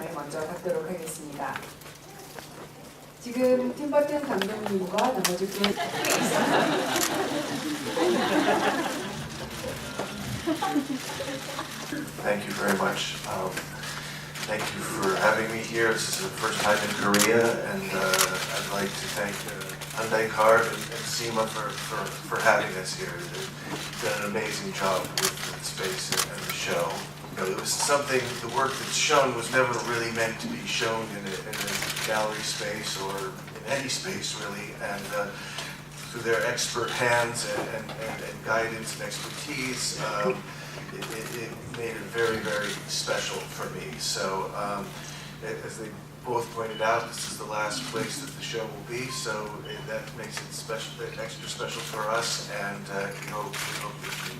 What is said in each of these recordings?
영상을 먼저 받도록 하겠습니다. 지금 팀 버튼 감독님과 나머지 분 Thank you very much. Thank you for having me here. This is the first time in Korea, and I'd like to thank Hyundai Card and SEMA for having us here. They've done an amazing job with the space and the show. You know, it was something, the work that's shown was never really meant to be shown in a gallery space or in any space really, and through their expert hands and guidance and expertise, it made it very, very special for me. So, as they both pointed out, this is the last place that the show will be, so that makes it special, extra special for us, and we hope that you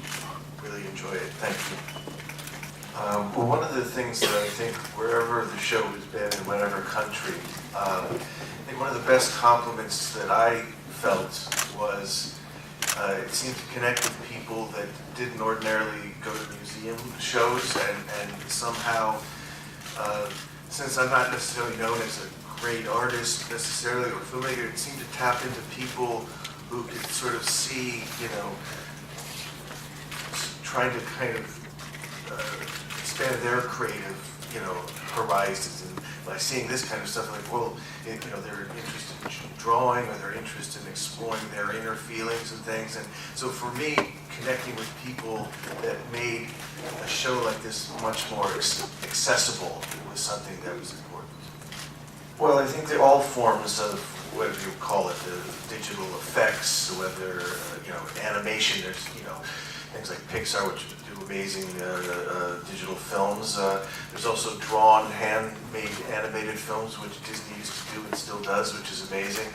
really enjoy it. Thank you. Well, one of the things that I think wherever the show has been in whatever country, I think one of the best compliments that I felt was it seemed to connect with people that didn't ordinarily go to museum shows, and somehow, since I'm not necessarily known as a great artist necessarily or filmmaker, it seemed to tap into people who could sort of see, you know, trying to kind of expand their creative, you know, horizons. And by seeing this kind of stuff, like, well, you know, they're interested in drawing, or they're interested in exploring their inner feelings and things. And so for me, connecting with people that made a show like this much more accessible was something that was important. Well, I think that all forms of, whatever you call it, the digital effects, whether, you know, animation, there's, you know, things like Pixar, which do amazing digital films. There's also drawn, handmade animated films, which Disney used to do and still does, which is amazing.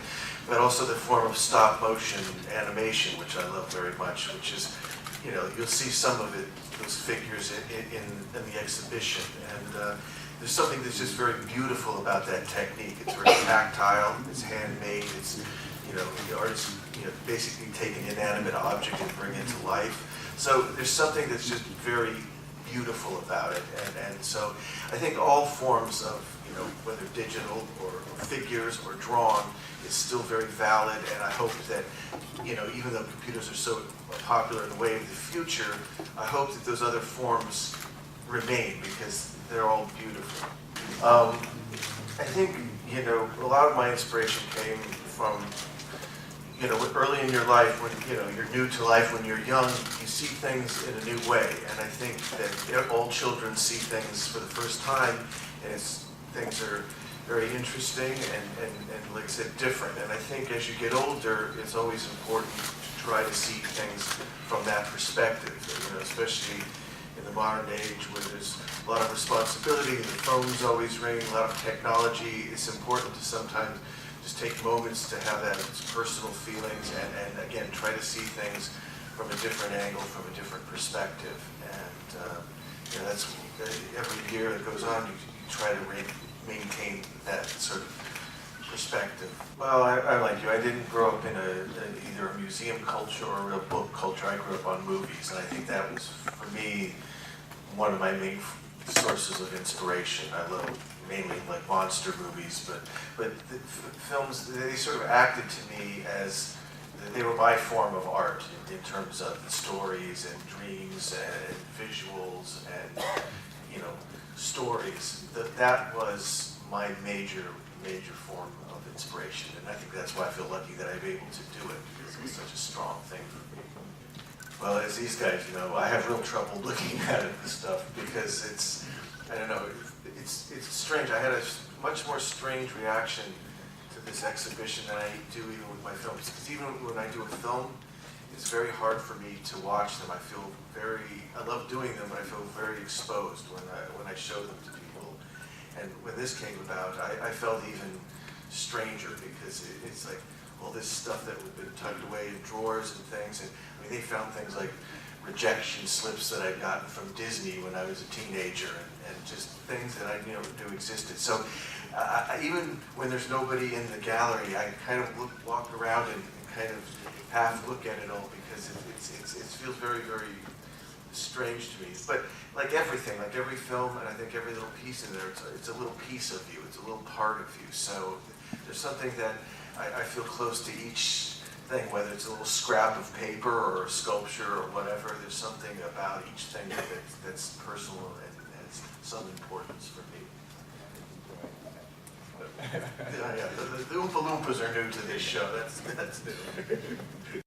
But also the form of stop motion animation, which I love very much, which is, you know, you'll see some of it, those figures in the exhibition. And there's something that's just very beautiful about that technique. It's very tactile, it's handmade, it's, you know, the artist, you know, basically take an inanimate object and bring it to life. So there's something that's just very beautiful about it, and so I think all forms of, you know, whether digital or figures or drawn, is still very valid, and I hope that, you know, even though computers are so popular in the way of the future, I hope that those other forms remain, because they're all beautiful. I think, you know, a lot of my inspiration came from, you know, early in your life, when, you know, you're new to life, when you're young, you see things in a new way. And I think that all children see things for the first time, and things are very interesting and like I said, different. And I think as you get older, it's always important to try to see things from that perspective, you know, especially in the modern age where there's a lot of responsibility, the phone's always ringing, a lot of technology. It's important to sometimes just take moments to have that personal feelings and again, try to see things from a different angle, from a different perspective. And you know, that's every year that goes on, you try to maintain that sort of perspective. Well, I like you. I didn't grow up in either a museum culture or a real book culture. I grew up on movies, and I think that was, for me, one of my main sources of inspiration. I love mainly like monster movies, but the films, they sort of acted to me as, they were my form of art in terms of stories and dreams and visuals and, you know, stories. That was my major form of inspiration, and I think that's why I feel lucky that I'm able to do it, because it's such a strong thing for me. Well, as these guys, you know, I have real trouble looking at it, this stuff, because it's, I don't know, it's strange. I had a much more strange reaction to this exhibition than I do even with my films. Because even when I do a film, it's very hard for me to watch them. I love doing them, but I feel very exposed when I show them to people. And when this came about, I felt even stranger, because it's like all this stuff that had been tucked away in drawers and things. And I mean, they found things like rejection slips that I'd gotten from Disney when I was a teenager, and just things that I knew existed. So even when there's nobody in the gallery, I kind of walk around and kind of half look at it all, because it feels very, very strange to me. But like everything, like every film, and I think every little piece in there, it's a little piece of you. It's a little part of you. So there's something that I feel close to each thing, whether it's a little scrap of paper or a sculpture or whatever. There's something about each thing that's personal and has some importance for me. Yeah, the Oompa Loompas are new to this show. That's new.